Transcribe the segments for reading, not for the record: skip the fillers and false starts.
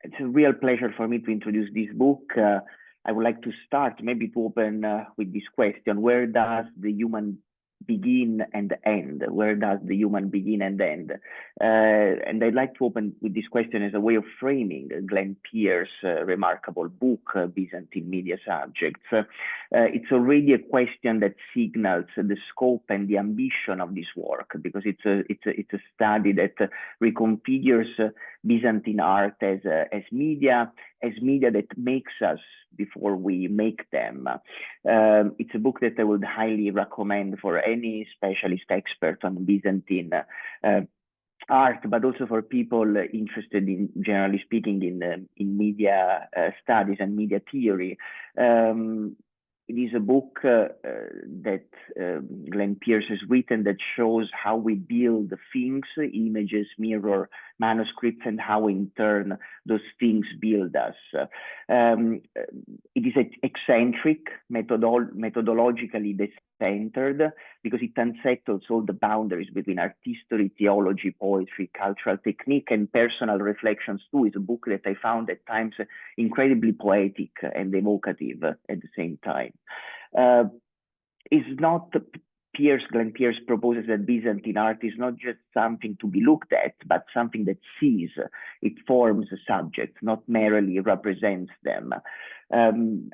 It's a real pleasure for me to introduce this book. I would like to start maybe to open with this question: where does the human begin and end? Where does the human begin and end? And I'd like to open with this question as a way of framing Glenn Pearce's remarkable book, Byzantine Media Subjects. It's already a question that signals the scope and the ambition of this work, because it's a study that reconfigures Byzantine art as media that makes us before we make them. It's a book that I would highly recommend for any specialist expert on Byzantine art, but also for people interested in, generally speaking, in media studies and media theory. It is a book that Glenn Pearce has written that shows how we build things, images, mirror, manuscripts, and how in turn those things build us. It is eccentric, methodologically centered, because it unsettles all the boundaries between art history, theology, poetry, cultural technique, and personal reflections too. It's a book that I found at times incredibly poetic and evocative at the same time. It's not Glenn Pearce proposes that Byzantine art is not just something to be looked at, but something that sees. It forms a subject, not merely represents them. I'm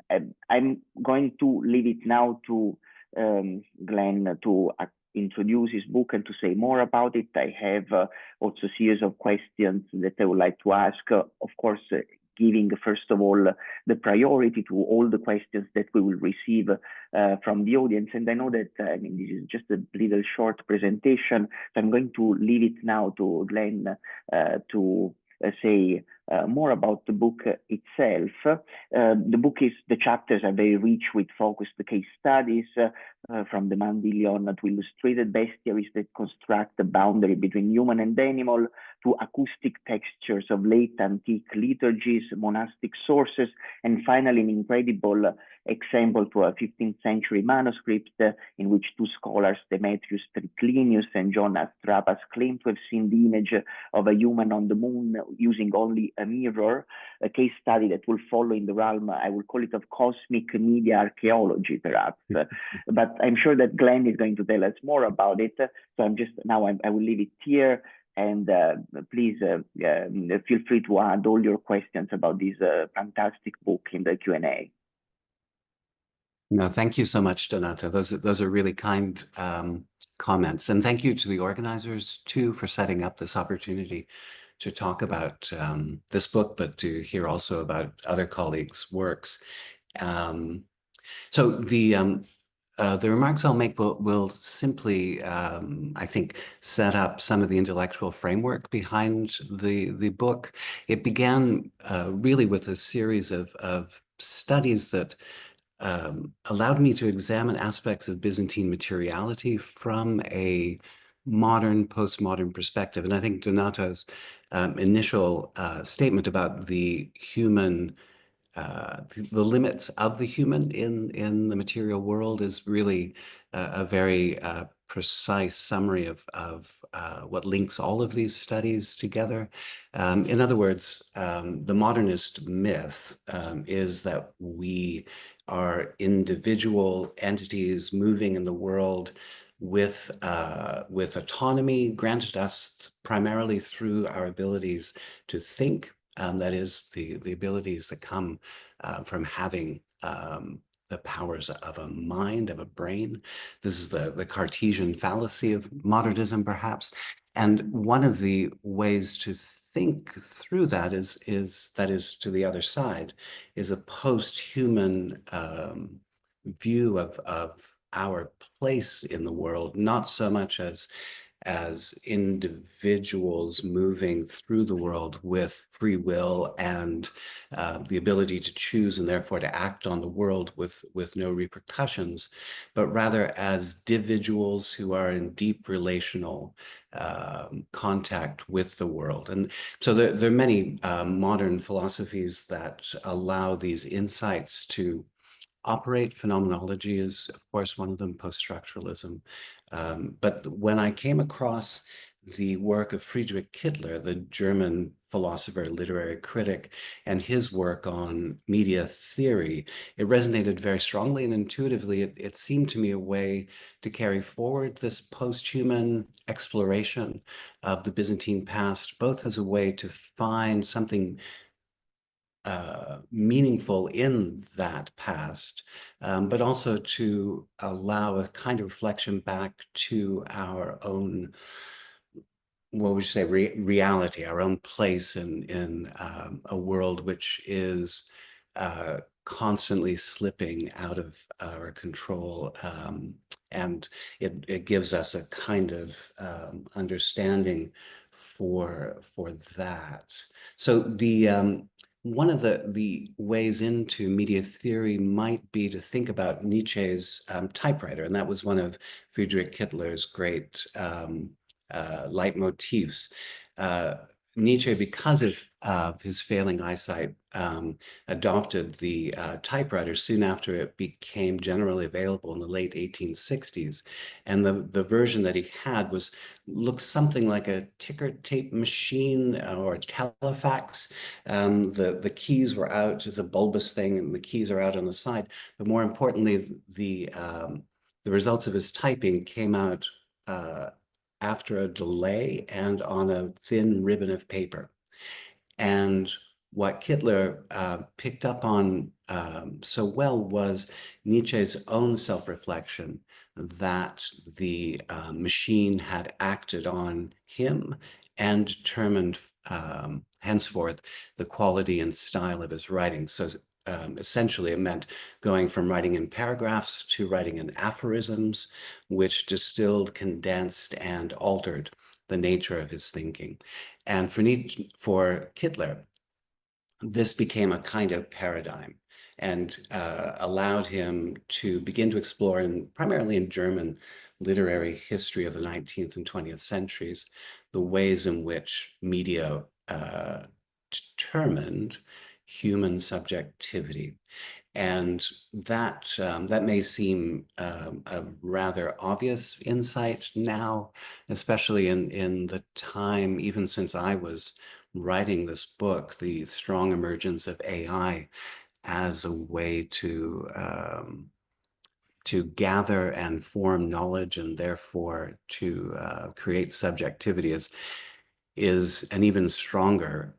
going to leave it now to Glenn to introduce his book and to say more about it. I have also a series of questions that I would like to ask, of course, giving first of all the priority to all the questions that we will receive from the audience. And I know that this is just a little short presentation, so I'm going to leave it now to Glenn to say more about the book itself. The chapters are very rich with focused case studies, from the Mandilion to illustrated bestiaries that construct the boundary between human and animal, to acoustic textures of late antique liturgies, monastic sources, and finally an incredible example to a 15th century manuscript in which two scholars, Demetrius Triclinius and John Astrapas, claim to have seen the image of a human on the moon using only a mirror, a case study that will follow in the realm, I will call it, of cosmic media archaeology, perhaps. But I'm sure that Glenn is going to tell us more about it. So I will leave it here. And please feel free to add all your questions about this fantastic book in the Q&A. No, thank you so much, Donato. Those are really kind comments. And thank you to the organizers, too, for setting up this opportunity to talk about this book, but to hear also about other colleagues' works. So the remarks I'll make will simply, I think, set up some of the intellectual framework behind the book. It began really with a series of studies that allowed me to examine aspects of Byzantine materiality from a modern, postmodern perspective. And I think Donato's initial statement about the human, the limits of the human in the material world is really a very precise summary of what links all of these studies together. In other words, the modernist myth is that we are individual entities moving in the world with autonomy granted us primarily through our abilities to think. That is the abilities that come from having the powers of a mind, of a brain. This is the Cartesian fallacy of modernism, perhaps. And one of the ways to think through that is to the other side, is a post-human view of our place in the world, not so much as individuals moving through the world with free will and the ability to choose and therefore to act on the world with no repercussions, but rather as individuals who are in deep relational contact with the world. And so there are many modern philosophies that allow these insights to operate. Phenomenology is, of course, one of them, post-structuralism. But when I came across the work of Friedrich Kittler, the German philosopher, literary critic, and his work on media theory, it resonated very strongly and intuitively. It seemed to me a way to carry forward this post-human exploration of the Byzantine past, both as a way to find something meaningful in that past, but also to allow a kind of reflection back to our own, what would you say, reality, our own place in a world which is constantly slipping out of our control. And it gives us a kind of understanding for that. So one of the ways into media theory might be to think about Nietzsche's typewriter, and that was one of Friedrich Kittler's great leitmotifs. Nietzsche, because of his failing eyesight, adopted the typewriter soon after it became generally available in the late 1860s. And the version that he had looked something like a ticker tape machine or a telefax. The keys were out. It's a bulbous thing, and the keys are out on the side. But more importantly, the results of his typing came out after a delay and on a thin ribbon of paper. And what Kittler picked up on so well was Nietzsche's own self-reflection that the machine had acted on him and determined henceforth the quality and style of his writing. So essentially it meant going from writing in paragraphs to writing in aphorisms, which distilled, condensed, and altered the nature of his thinking. And for Kittler, this became a kind of paradigm and allowed him to begin to explore, primarily in German literary history of the 19th and 20th centuries, the ways in which media determined human subjectivity. And that may seem a rather obvious insight now, especially in the time, even since I was writing this book, the strong emergence of AI as a way to gather and form knowledge, and therefore to create subjectivity is an even stronger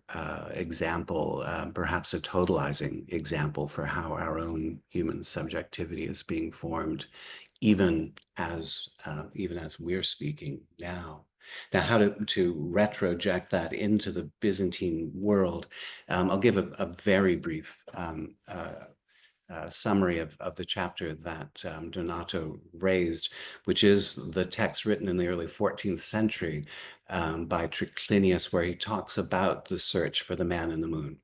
example, perhaps a totalizing example for how our own human subjectivity is being formed, even as we're speaking now. Now, how to retroject that into the Byzantine world, I'll give a very brief summary of the chapter that Donato raised, which is the text written in the early 14th century by Triclinius, where he talks about the search for the man in the moon.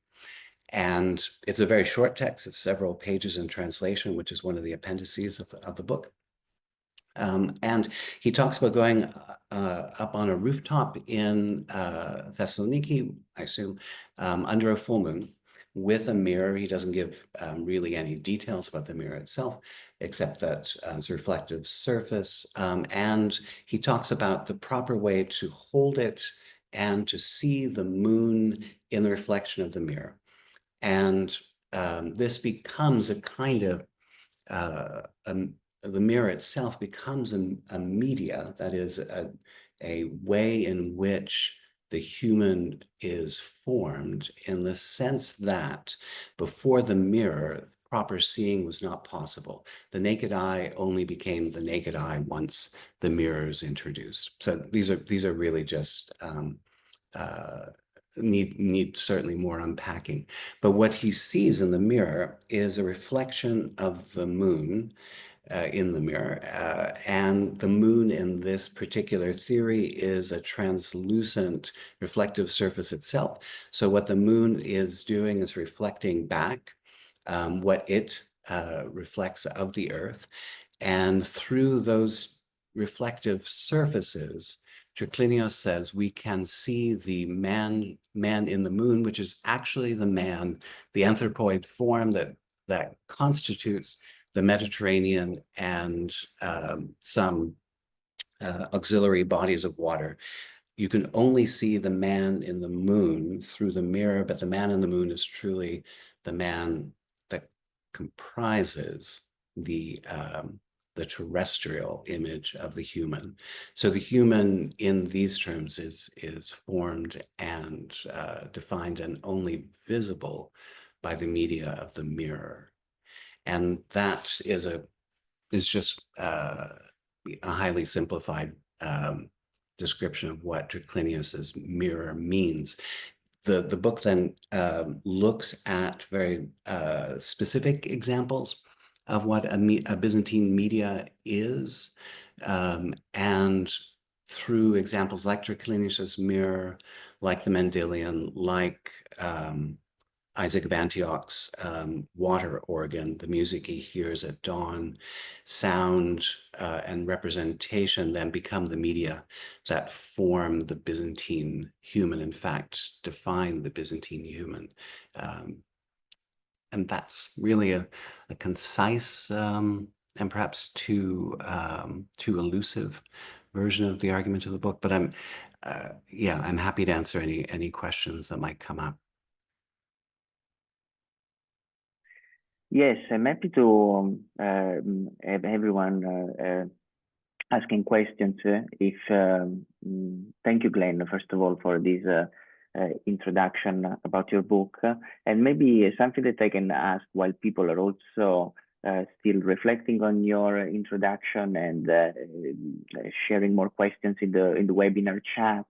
And it's a very short text. It's several pages in translation, which is one of the appendices of the book. And he talks about going up on a rooftop in Thessaloniki, I assume, under a full moon, with a mirror. He doesn't give really any details about the mirror itself, except that it's a reflective surface. And he talks about the proper way to hold it and to see the moon in the reflection of the mirror. And this becomes a kind of, the mirror itself becomes a media, that is a way in which the human is formed, in the sense that before the mirror, proper seeing was not possible. The naked eye only became the naked eye once the mirror is introduced. So these are really just need certainly more unpacking. But what he sees in the mirror is a reflection of the moon in the mirror. And the moon in this particular theory is a translucent reflective surface itself. So what the moon is doing is reflecting back what it reflects of the earth. And through those reflective surfaces, Triclinius says we can see the man in the moon, which is actually the man, the anthropoid form that constitutes the Mediterranean and some auxiliary bodies of water. you can only see the man in the moon through the mirror, but the man in the moon is truly the man that comprises the terrestrial image of the human. So the human in these terms is formed and defined and only visible by the media of the mirror. And that is just a highly simplified description of what Triclinius's mirror means. The book then looks at very specific examples of what a Byzantine media is, and through examples like Triclinius's mirror, like the Mendelian, like Isaac of Antioch's water organ, the music he hears at dawn, sound and representation then become the media that form the Byzantine human, in fact, define the Byzantine human. And that's really a concise and perhaps too elusive version of the argument of the book. But I'm happy to answer any questions that might come up. Yes, I'm happy to have everyone asking questions. Thank you, Glenn, first of all, for this introduction about your book, and maybe something that I can ask while people are also still reflecting on your introduction and sharing more questions in the webinar chat.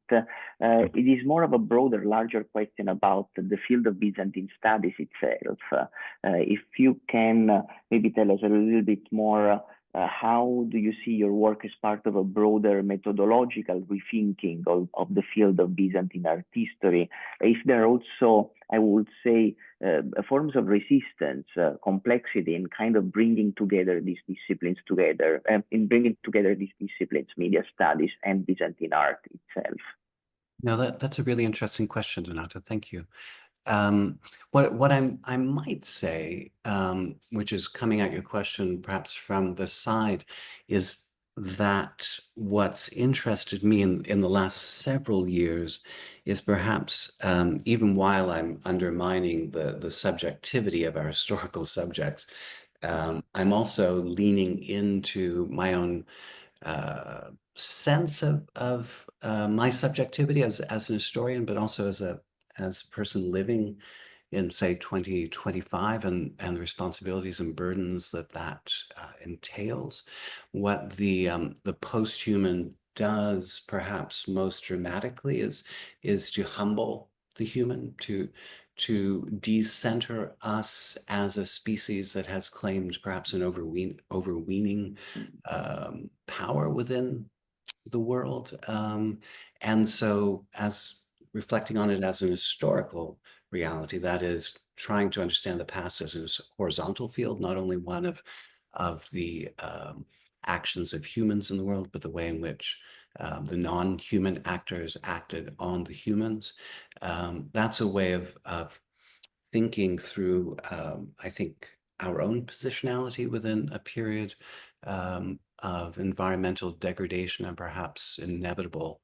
It is more of a broader, larger question about the field of Byzantine studies itself. If you can maybe tell us a little bit more, how do you see your work as part of a broader methodological rethinking of the field of Byzantine art history? If there are also, I would say, forms of resistance, complexity in kind of bringing together these disciplines together, media studies and Byzantine art itself. No, that's a really interesting question, Donato. Thank you. What I might say, which is coming at your question perhaps from the side, is that what's interested me in the last several years is perhaps, even while I'm undermining the subjectivity of our historical subjects, I'm also leaning into my own sense of my subjectivity as an historian, but also as a person living in, say, 2025 and the responsibilities and burdens that entails. What the post-human does perhaps most dramatically is to humble the human, to decenter us as a species that has claimed perhaps an overweening power within the world. And so as reflecting on it as an historical reality, that is trying to understand the past as a horizontal field, not only one of the actions of humans in the world, but the way in which the non-human actors acted on the humans. That's a way of thinking through, I think, our own positionality within a period of environmental degradation and perhaps inevitable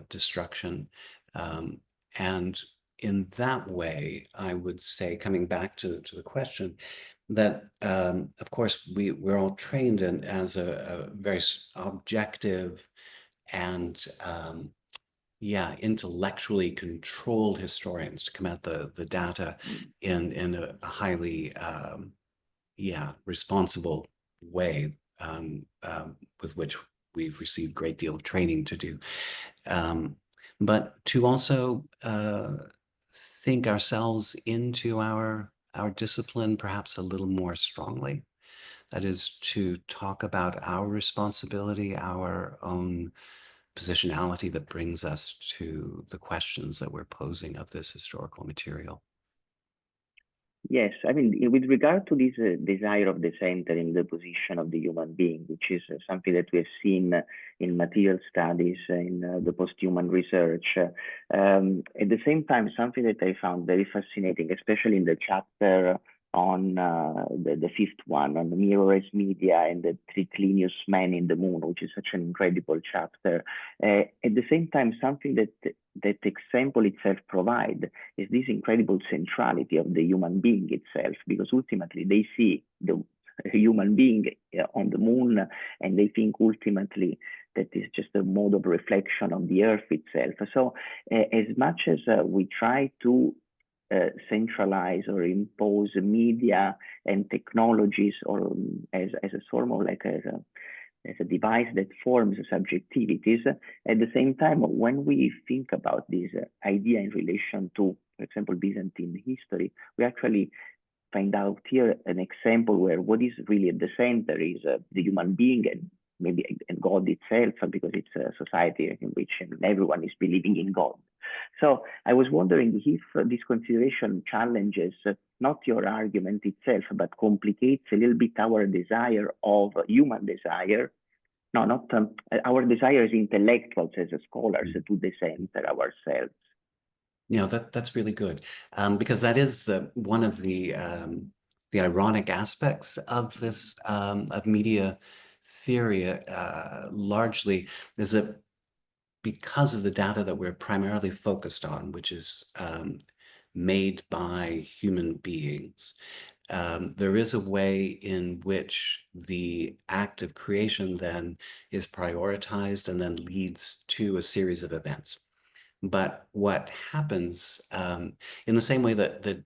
destruction. And in that way, I would say, coming back to the question, that of course we're all trained in as a very objective and intellectually controlled historians to come at the data in a highly responsible way, with which we've received a great deal of training to do. But to also think ourselves into our discipline perhaps a little more strongly. That is, to talk about our responsibility, our own positionality that brings us to the questions that we're posing of this historical material. Yes, I mean, with regard to this desire of decentering the position of the human being, which is something that we have seen in material studies, in the post-human research, at the same time, something that I found very fascinating, especially in the chapter on the fifth one, on the mirrorless media and the triclinius man in the moon, which is such an incredible chapter. At the same time, something that example itself provide is this incredible centrality of the human being itself, because ultimately they see the human being on the moon, and they think ultimately that is just a mode of reflection on the earth itself. So as much as we try to centralize or impose media and technologies, or as a sort of like as a device that forms subjectivities, at the same time, when we think about this idea in relation to, for example, Byzantine history, we actually find out here an example where what is really at the center is the human being, and maybe and God itself, because it's a society in which everyone is believing in God. So I was wondering if this consideration challenges not your argument itself, but complicates a little bit our desire of human desire. No, not our desire as intellectuals, as scholars, to decenter ourselves. That's really good, because that is one of the ironic aspects of this of media theory, largely, is that because of the data that we're primarily focused on, which is made by human beings, there is a way in which the act of creation then is prioritized and then leads to a series of events. But what happens, in the same way that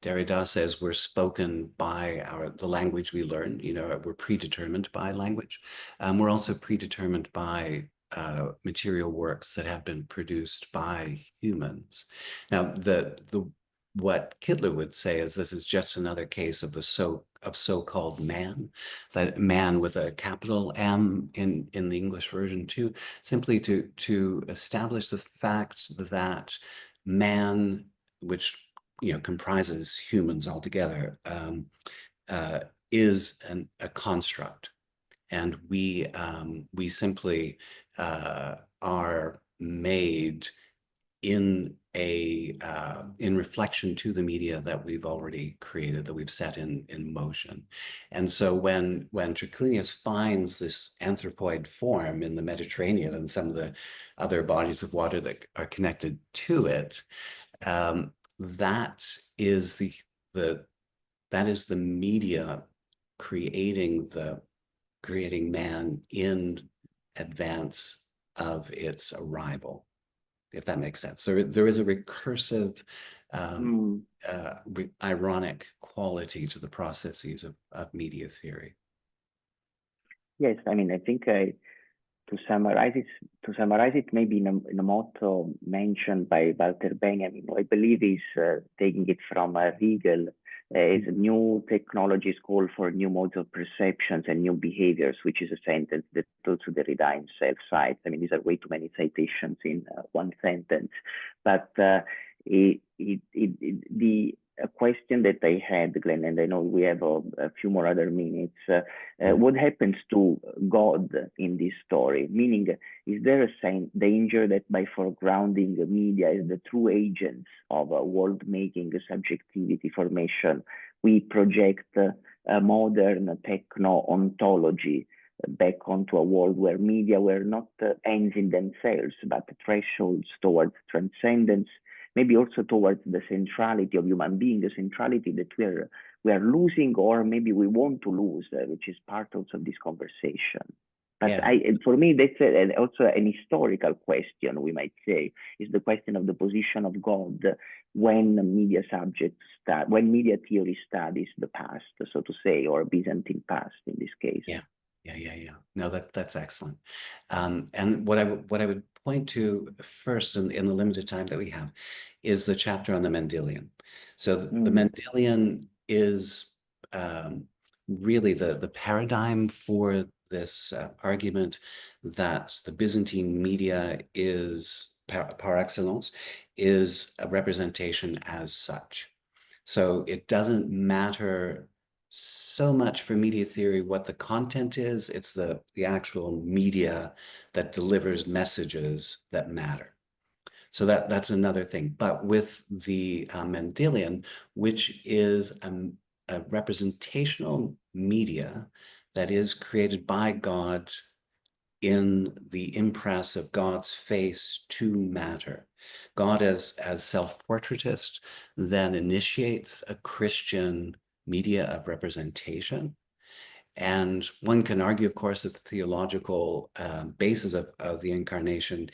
Derrida says we're spoken by the language we learn, we're predetermined by language. We're also predetermined by material works that have been produced by humans. Now, what Kittler would say is this is just another case of so-called man, that man with a capital M in the English version too, simply to establish the fact that man, which comprises humans altogether, is a construct, and we simply are made in reflection to the media that we've already created, that we've set in motion. And so when Triclinius finds this anthropoid form in the Mediterranean and some of the other bodies of water that are connected to it, that is the media creating man in advance of its arrival, if that makes sense. So there is a recursive, ironic quality to the processes of media theory. Yes, I mean, I think to summarize it, maybe in a motto mentioned by Walter Benjamin, I believe is taking it from Riegel, is new technologies call for new modes of perceptions and new behaviors, which is a sentence that also Derrida himself cites. I mean, these are way too many citations in one sentence, but a question that I had, Glenn, and I know we have a few more other minutes. What happens to God in this story? Meaning, is there a danger that by foregrounding the media as the true agents of world-making subjectivity formation, we project a modern techno-ontology back onto a world where media were not ends in themselves, but thresholds towards transcendence, maybe also towards the centrality of human being, the centrality that we are losing, or maybe we want to lose, which is part also of this conversation. But for me, that's also an historical question, we might say, is the question of the position of God when media theory studies the past, so to say, or Byzantine past in this case. Yeah. No, that's excellent. And what I would point to first in the limited time that we have is the chapter on the Mendelian. So the Mendelian is really the paradigm for this argument that the Byzantine media is, par excellence, is a representation as such. So it doesn't matter so much for media theory what the content is, it's the actual media that delivers messages that matter. So that's another thing. But with the Mendelian, which is a representational media that is created by God in the impress of God's face to matter. God as self-portraitist then initiates a Christian media of representation. And one can argue, of course, that the theological basis of the incarnation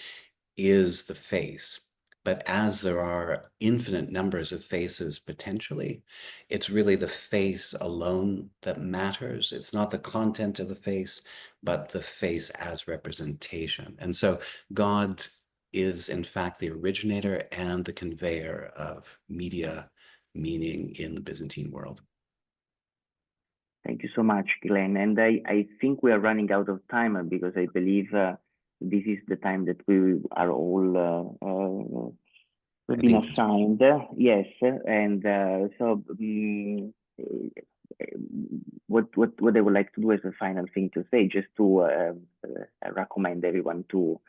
is the face. But as there are infinite numbers of faces potentially, it's really the face alone that matters. It's not the content of the face, but the face as representation. And so God is, in fact, the originator and the conveyor of media meaning in the Byzantine world. Thank you so much, Glenn. And I think we are running out of time because I believe this is the time that we are all been assigned. Yes, and so what I would like to do as a final thing to say, just to recommend everyone to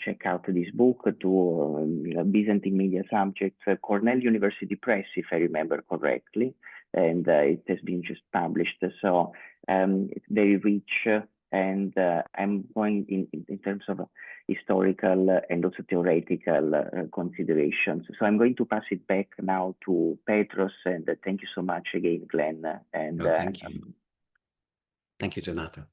check out this book, to Byzantine Media Subjects, Cornell University Press, if I remember correctly, and it has been just published. So it's very rich, and I'm going in terms of historical and also theoretical considerations. So I'm going to pass it back now to Petros, and thank you so much again, Glenn. And thank you. Thank you, Donato.